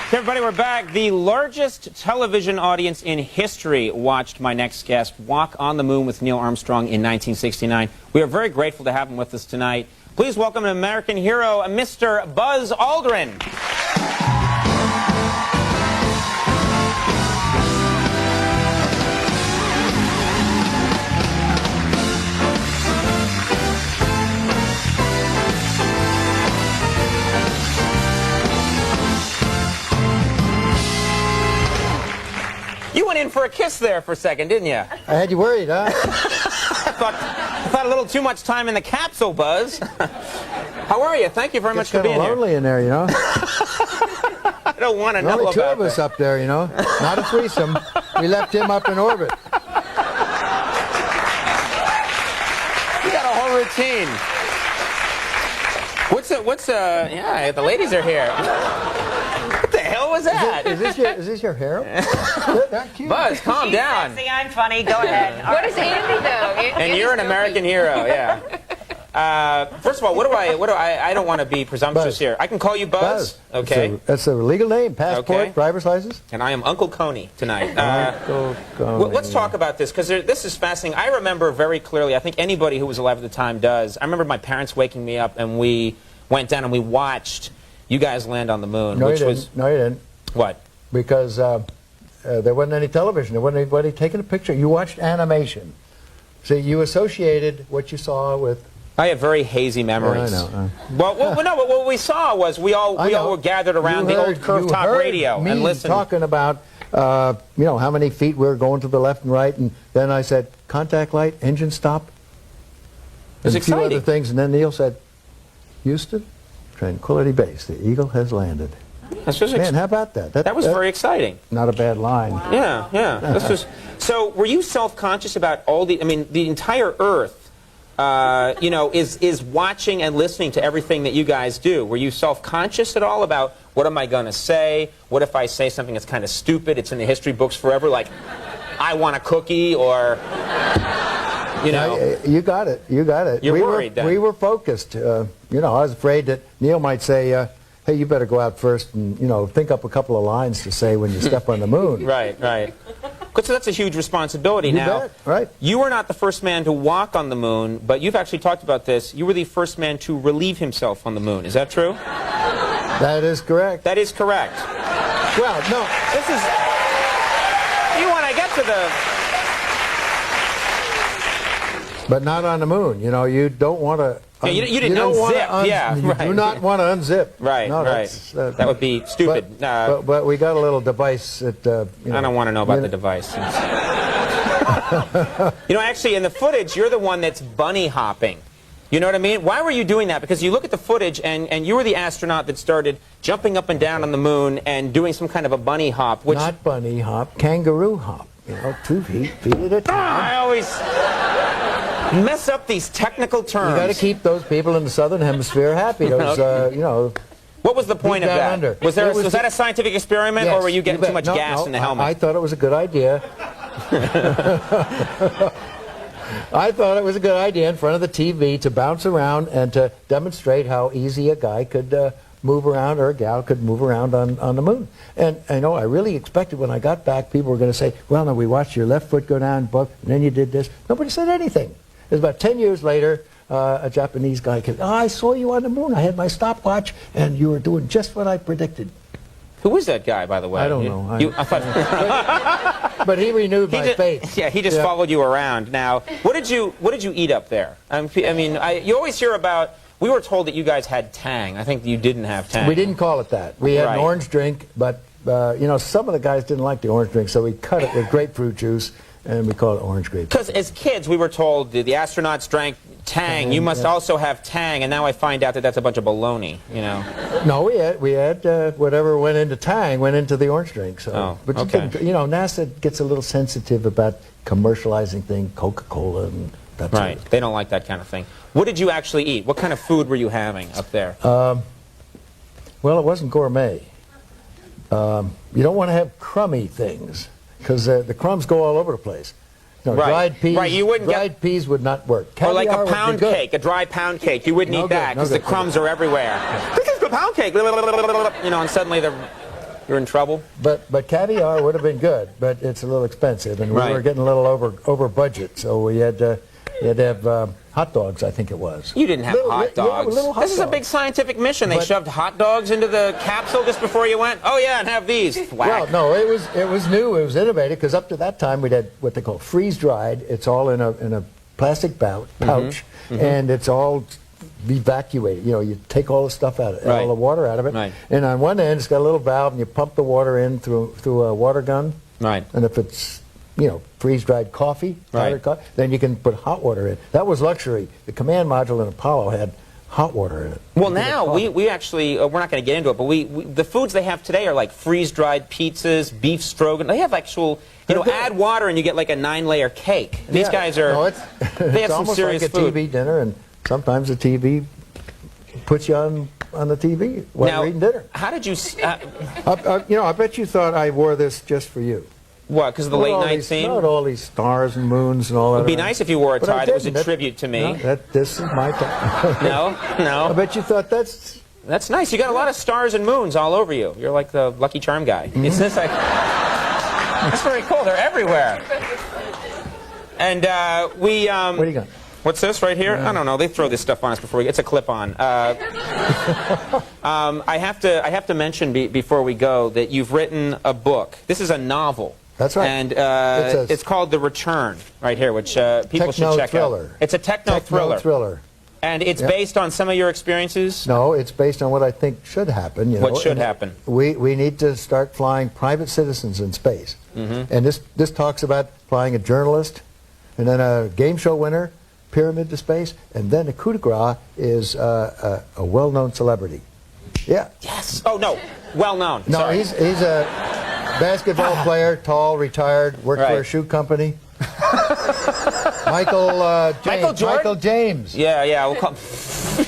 Hey everybody, we're back. The largest television audience in history watched my next guest walk on the moon with Neil Armstrong in 1969. We are very grateful to have him with us tonight. Please welcome an American hero, Mr. Buzz Aldrin. You went in for a kiss there for a second, didn't you? I had you worried, huh? I thought a little too much time in the capsule, Buzz. How are you? Thank you very much for being here. It's kind of lonely in there, you know. I don't want to know about that. Only two of us up there, you know. Not a threesome. We left him up in orbit. You got a whole routine. Yeah, the ladies are here. What the hell was that? Is this your hair? That cute. Buzz, calm down. Sexy, I'm funny. Go ahead. What is Andy though? And you're an American hero, yeah. First of all, I don't want to be presumptuous Buzz. here. I can call you Buzz. Okay. That's a legal name. Passport, Okay. driver's license. And I am Uncle Coney tonight. Uncle Coney. Well, let's talk about this, because this is fascinating. I remember very clearly, I think anybody who was alive at the time does. I remember my parents waking me up, and we went down and we watched you guys land on the moon. No, which you was didn't. No, you didn't. What? Because there wasn't any television. There wasn't anybody taking a picture. You watched animation. See, you associated what you saw with... I have very hazy memories. Yeah, I know. Well, no, but what we saw was we all were gathered around the old curved top radio and listened. Talking about you know, how many feet we were going to the left and right, and then I said contact light, engine stop. It was and a few exciting. other things, and then Neil said, Houston, Tranquility Base, the Eagle has landed. This was Man, how about that? that was very exciting. Not a bad line. Yeah, yeah. This was. So, were you self-conscious about all the? I mean, the entire Earth, you know, is watching and listening to everything that you guys do. Were you self-conscious at all about what am I going to say? What if I say something that's kind of stupid? It's in the history books forever, like I want a cookie, or you know. You got it. You got it. You're worried then. We were focused. You know, I was afraid that Neil might say, hey, you better go out first and, you know, think up a couple of lines to say when you step on the moon. Right, right. So that's a huge responsibility. You Now, bet, right. You were not the first man to walk on the moon, but you've actually talked about this. You were the first man to relieve himself on the moon. Is that true? That is correct. That is correct. Well, no. This is... You want to get to the... But not on the moon. You know, you don't want to... Yeah, you didn't unzip. Yeah, you right. do not want to unzip. Right, no, right. That would be stupid. But we got a little device that... you know, I don't want to know about the device. You know, actually, in the footage, you're the one that's bunny hopping. You know what I mean? Why were you doing that? Because you look at the footage, and you were the astronaut that started jumping up and down on the moon and doing some kind of a bunny hop. Which, not bunny hop, kangaroo hop. You know, 2 feet at a time. I always mess up these technical terms. You got to keep those people in the southern hemisphere happy. Those, you know. What was the point of that? Under. Was that a scientific experiment, Yes, or were you getting too much no, gas in the helmet? I thought it was a good idea. I thought it was a good idea in front of the TV to bounce around and to demonstrate how easy a guy could move around, or a gal could move around on the moon. And I know I really expected when I got back people were going to say, well, no, we watched your left foot go down, and then you did this. Nobody said anything. It was about 10 years later, a Japanese guy came, oh, I saw you on the moon. I had my stopwatch, and you were doing just what I predicted. Who was that guy, by the way? I don't know. I thought, but he renewed my faith. Yeah, he just followed you around. Now, what did you eat up there? I mean, you always hear about. We were told that you guys had Tang. I think you didn't have Tang. We didn't call it that. We had an orange drink, but you know, some of the guys didn't like the orange drink, so we cut it with grapefruit juice, and we call it orange grapefruit. Because as kids, we were told the astronauts drank Tang. You must also have Tang, and now I find out that that's a bunch of baloney. You know. No, we had whatever went into Tang went into the orange drink. So, but you know, NASA gets a little sensitive about commercializing things, Coca-Cola and that sort of thing. They don't like that kind of thing. What did you actually eat? What kind of food were you having up there? Well, it wasn't gourmet. You don't want to have crummy things, because the crumbs go all over the place. You know, dried peas. Right, you wouldn't dried peas would not work. Or like Caviar a pound cake, a dry pound cake. You wouldn't eat that because the crumbs are everywhere. This is the pound cake. You know, and suddenly they're. you're in trouble. But caviar would have been good, but it's a little expensive, and we Right. were getting a little over budget, so we had to have hot dogs, I think it was. You didn't have hot dogs. Little hot This is a dogs. big scientific mission. They But- shoved hot dogs into the capsule just before you went. Oh yeah, and have these. Whack. Well, no, it was new. It was innovative because up to that time we'd had what they call freeze dried. It's all in a plastic pouch, and it's all evacuated. You know, you take all the stuff out, Right. all the water out of it, Right. and on one end it's got a little valve, and you pump the water in through a water gun. Right. And if it's freeze-dried coffee, powdered Right. coffee, then you can put hot water in. That was luxury. The command module in Apollo had hot water in it. Well, You could now get coffee. we actually we're not going to get into it, but we the foods they have today are like freeze-dried pizzas, beef stroganoff. They have actual, They're good. add water and you get like a 9-layer cake. These Yeah. guys are No, it's, they it's have some almost serious like a food. TV dinner, and sometimes the TV puts you on the TV while Now, you're eating dinner. how did you? I bet you thought I wore this just for you. What? Because of the With late all night these, scene. Not all these stars and moons and all that. It'd be nice if you wore a But I tie that was a didn't. tribute to me. No, this is my tie. No, I no. bet you thought that's. That's nice. You got a lot of stars and moons all over you. You're like the Lucky Charm guy. It's just like that's very cool. They're everywhere. And we. What do you got? What's this right here? I don't know. They throw this stuff on us before we. It's a clip-on. I have to mention before we go that you've written a book. This is a novel. That's right. And It's a- it's called The Return, right here, which people should check Techno-thriller. out. It's a techno-thriller. Thriller. And it's Yep. based on some of your experiences? No, it's based on what I think should happen. What should and happen? We need to start flying private citizens in space. And this talks about flying a journalist, and then a game show winner, pyramid to space, and then a coup de grace is a well-known celebrity. Yeah. Yes. Oh, no. Well known. No, Sorry. he's a basketball player, tall, retired, worked for a Right. shoe company. Michael James. Michael Jordan? Michael James. Yeah. We'll call,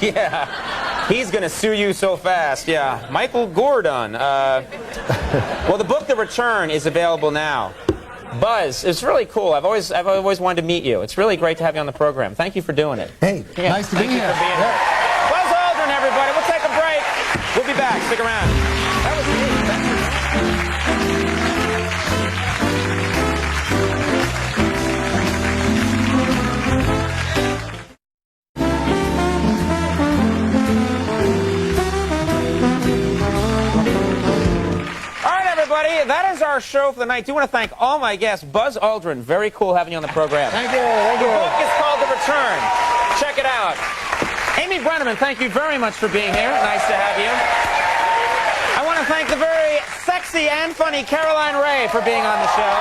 yeah. He's going to sue you so fast. Yeah. Michael Gordon. Well, the book, The Return, is available now. Buzz, it's really cool. I've always wanted to meet you. It's really great to have you on the program. Thank you for doing it. Hey, Yeah, nice to be thank you here. for being Yeah. here. Buzz Aldrin, everybody. We'll take a break. We'll be back. Stick around. That was neat. Thank you. All right, everybody. That is our show for the night. I do want to thank all my guests. Buzz Aldrin, very cool having you on the program. Thank you. Thank The you. book is called The Return. Check it out. Amy Brenneman, thank you very much for being here. Nice to have you. I want to thank the very sexy and funny Caroline Ray for being on the show.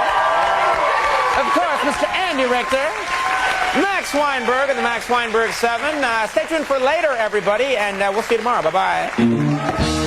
Of course, Mr. Andy Richter, Max Weinberg and the Max Weinberg 7. Stay tuned for later, everybody, and we'll see you tomorrow. Bye-bye.